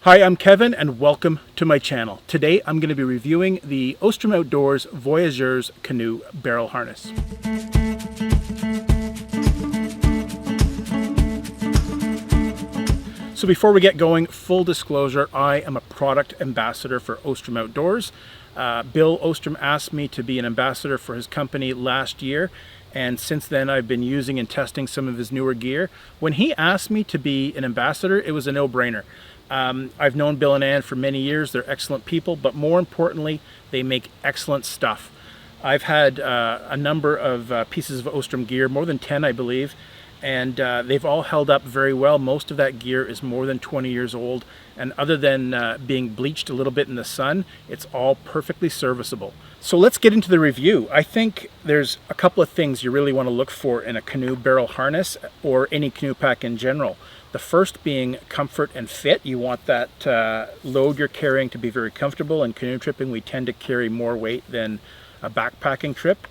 Hi, I'm Kevin and welcome to my channel. Today I'm going to be reviewing the Ostrom Outdoors Voyageur Canoe barrel harness. So before we get going, full disclosure, I am a product ambassador for Ostrom Outdoors. Bill Ostrom asked me to be an ambassador for his company last year, and since then I've been using and testing some of his newer gear. When he asked me to be an ambassador, it was a no-brainer. I've known Bill and Ann for many years. They're excellent people, but more importantly, they make excellent stuff. I've had a number of pieces of Ostrom gear, more than 10 I believe, and they've all held up very well. Most of that gear is more than 20 years old, and other than being bleached a little bit in the sun, it's all perfectly serviceable. So let's get into the review. I think there's a couple of things you really want to look for in a canoe barrel harness or any canoe pack in general. The first being comfort and fit. You want that load you're carrying to be very comfortable. In canoe tripping, we tend to carry more weight than a backpacking trip.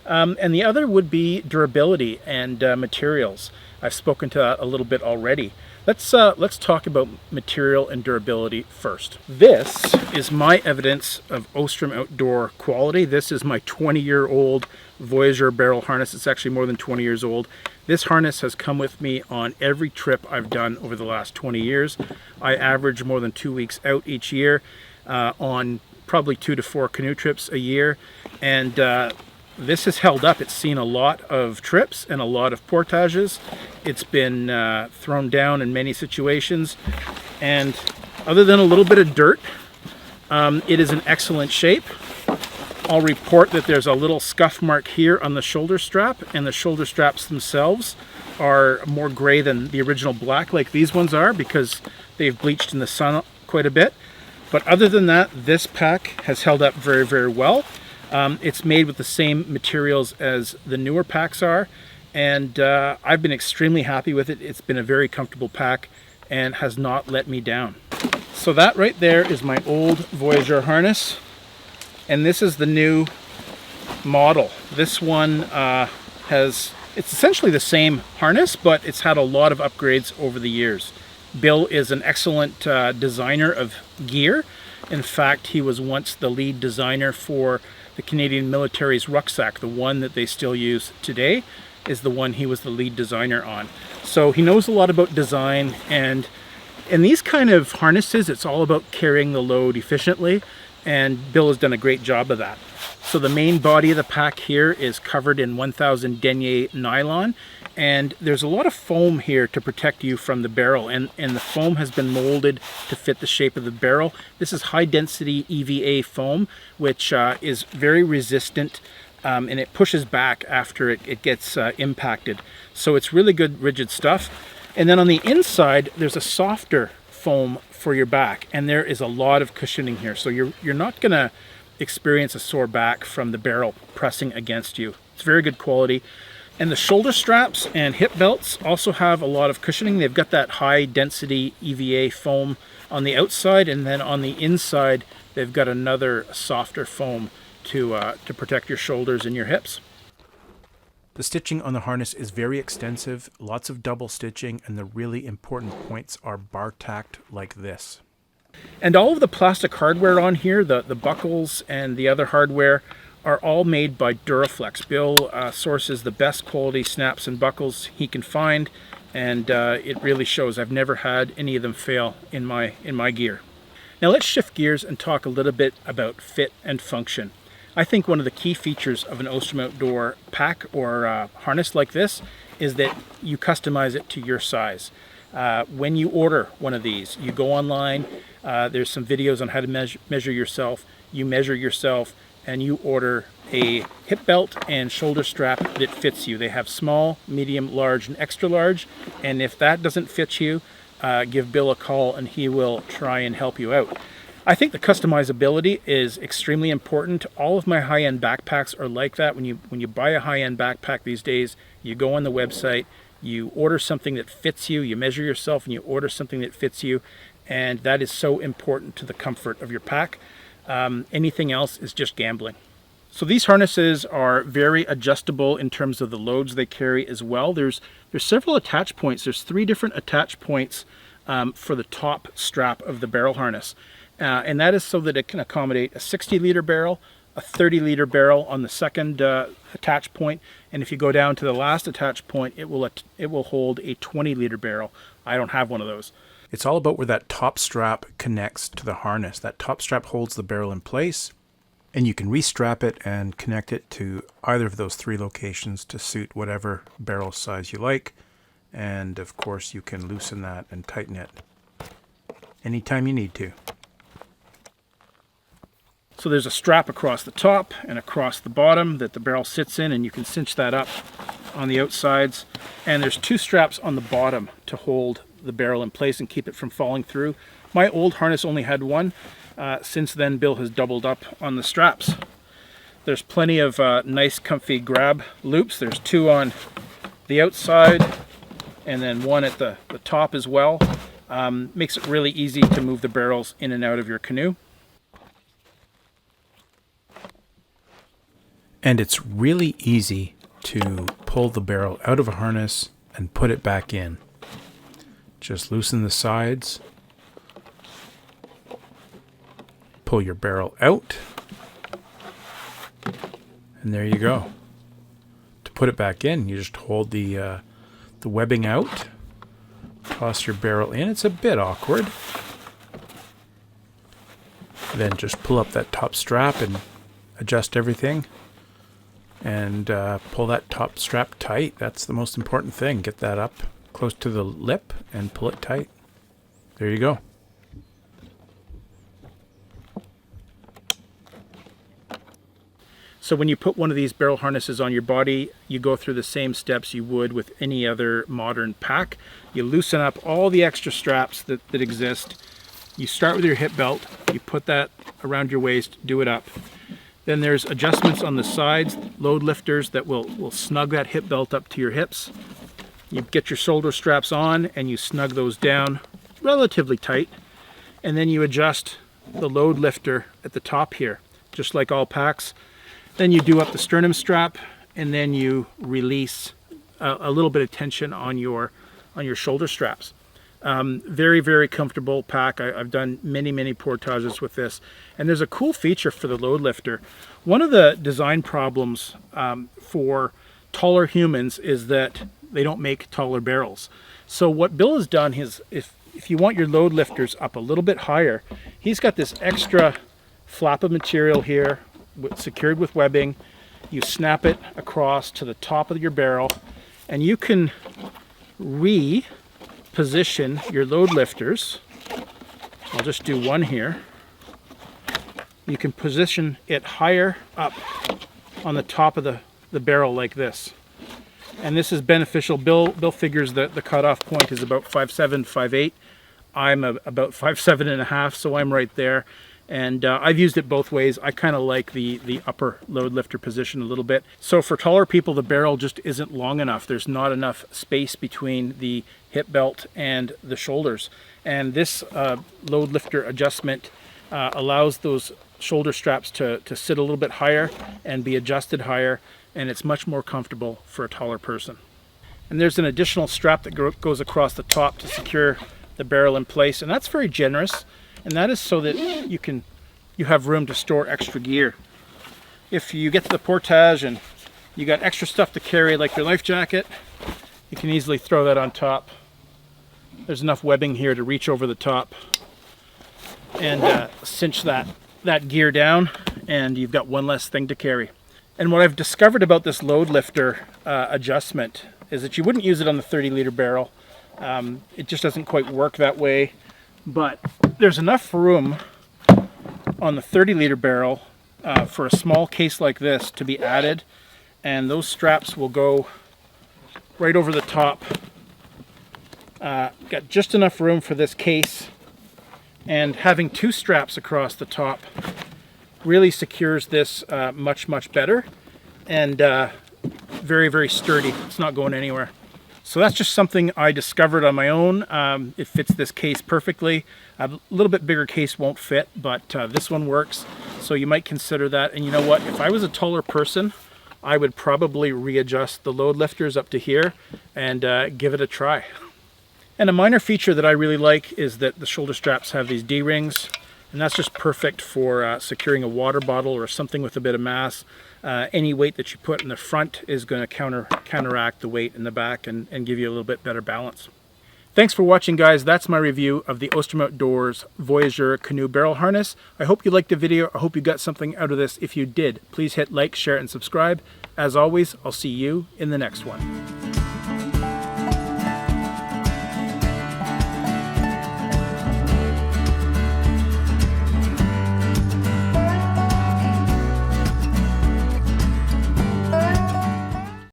And the other would be durability and materials. I've spoken to that a little bit already. Let's talk about material and durability first. This is my evidence of Ostrom outdoor quality. This is my 20-year-old Voyageur barrel harness. It's actually more than 20 years old. This harness has come with me on every trip I've done over the last 20 years. I average more than 2 weeks out each year on probably 2 to 4 canoe trips a year. And this has held up. It's seen a lot of trips and a lot of portages. It's been thrown down in many situations. And other than a little bit of dirt, it is in excellent shape. I'll report that there's a little scuff mark here on the shoulder strap, and the shoulder straps themselves are more gray than the original black like these ones are because they've bleached in the sun quite a bit. But other than that, this pack has held up very, very well. It's made with the same materials as the newer packs are, and I've been extremely happy with it. It's been a very comfortable pack and has not let me down. So that right there is my old Voyageur harness, and this is the new model. This one it's essentially the same harness, but it's had a lot of upgrades over the years. Bill is an excellent designer of gear. In fact, he was once the lead designer for the Canadian military's rucksack. The one that they still use today is the one he was the lead designer on. So he knows a lot about design, and in these kind of harnesses, it's all about carrying the load efficiently, and Bill has done a great job of that. So the main body of the pack here is covered in 1000 denier nylon, and there's a lot of foam here to protect you from the barrel, and the foam has been molded to fit the shape of the barrel. This is high density EVA foam, which is very resistant, and it pushes back after it gets impacted. So it's really good rigid stuff. And then on the inside, there's a softer foam for your back, and there is a lot of cushioning here. So you're not gonna experience a sore back from the barrel pressing against you. It's very good quality. And the shoulder straps and hip belts also have a lot of cushioning. They've got that high density EVA foam on the outside, and then on the inside they've got another softer foam to protect your shoulders and your hips. The stitching on the harness is very extensive, lots of double stitching, and the really important points are bar tacked like this. And all of the plastic hardware on here, the buckles and the other hardware, are all made by Duraflex. Bill sources the best quality snaps and buckles he can find, and it really shows. I've never had any of them fail in my gear. Now let's shift gears and talk a little bit about fit and function. I think one of the key features of an Ostrom outdoor pack or harness like this is that you customize it to your size. When you order one of these, you go online, there's some videos on how to measure yourself. You measure yourself and you order a hip belt and shoulder strap that fits you. They have small, medium, large, and extra large, and if that doesn't fit you, give Bill a call and he will try and help you out. I think the customizability is extremely important. All of my high-end backpacks are like that. When you buy a high-end backpack these days, you go on the website, you order something that fits you, you measure yourself, and you order something that fits you, and that is so important to the comfort of your pack. Anything else is just gambling. So these harnesses are very adjustable in terms of the loads they carry as well. There's several attach points. There's 3 different attach points for the top strap of the barrel harness. And that is so that it can accommodate a 60-liter barrel, a 30-liter barrel on the second attach point, and if you go down to the last attach point, it will hold a 20-liter barrel. I don't have one of those. It's all about where that top strap connects to the harness. That top strap holds the barrel in place, and you can restrap it and connect it to either of those 3 locations to suit whatever barrel size you like. And of course, you can loosen that and tighten it anytime you need to. So there's a strap across the top and across the bottom that the barrel sits in, and you can cinch that up on the outsides. And there's 2 straps on the bottom to hold the barrel in place and keep it from falling through. My old harness only had 1. Since then, Bill has doubled up on the straps. There's plenty of nice comfy grab loops. There's 2 on the outside and then 1 at the top as well. Makes it really easy to move the barrels in and out of your canoe. And it's really easy to pull the barrel out of a harness and put it back in. Just loosen the sides, pull your barrel out, and there you go. To put it back in, you just hold the webbing out, toss your barrel in. It's a bit awkward. Then just pull up that top strap and adjust everything, and pull that top strap tight. That's the most important thing. Get that up close to the lip and pull it tight. There you go. So when you put one of these barrel harnesses on your body, you go through the same steps you would with any other modern pack. You loosen up all the extra straps that exist. You start with your hip belt, you put that around your waist, do it up. Then there's adjustments on the sides, load lifters that will snug that hip belt up to your hips. You get your shoulder straps on and you snug those down relatively tight. And then you adjust the load lifter at the top here, just like all packs. Then you do up the sternum strap, and then you release a little bit of tension on your shoulder straps. Very, very comfortable pack. I've done many portages with this. And there's a cool feature for the load lifter. One of the design problems for taller humans is that they don't make taller barrels. So what Bill has done is, if you want your load lifters up a little bit higher, he's got this extra flap of material here secured with webbing. You snap it across to the top of your barrel, and you can reposition your load lifters. I'll just do one here. You can position it higher up on the top of the barrel like this. And this is beneficial. Bill figures that the cutoff point is about 5'7", 5'8". I'm about 5'7.5", so I'm right there. And I've used it both ways. I kind of like the upper load lifter position a little bit. So for taller people, the barrel just isn't long enough. There's not enough space between the hip belt and the shoulders. And this load lifter adjustment allows those shoulder straps to sit a little bit higher and be adjusted higher, and it's much more comfortable for a taller person. And there's an additional strap that goes across the top to secure the barrel in place, and that's very generous. And that is so that you have room to store extra gear. If you get to the portage and you got extra stuff to carry, like your life jacket, you can easily throw that on top. There's enough webbing here to reach over the top and cinch that gear down, and you've got one less thing to carry. And what I've discovered about this load lifter adjustment is that you wouldn't use it on the 30-liter barrel. It just doesn't quite work that way. But there's enough room on the 30-liter barrel for a small case like this to be added, and those straps will go right over the top. Got just enough room for this case, and having 2 straps across the top really secures this much better, and very, very sturdy. It's not going anywhere. So that's just something I discovered on my own. It fits this case perfectly. A little bit bigger case won't fit, but this one works. So you might consider that. And you know what? If I was a taller person, I would probably readjust the load lifters up to here and give it a try. And a minor feature that I really like is that the shoulder straps have these D-rings, and that's just perfect for securing a water bottle or something with a bit of mass. Any weight that you put in the front is going to counteract the weight in the back and give you a little bit better balance. Thanks for watching, guys. That's my review of the Ostrom Outdoors Voyageur Canoe Barrel Harness. I hope you liked the video. I hope you got something out of this. If you did, please hit like, share, and subscribe. As always, I'll see you in the next one.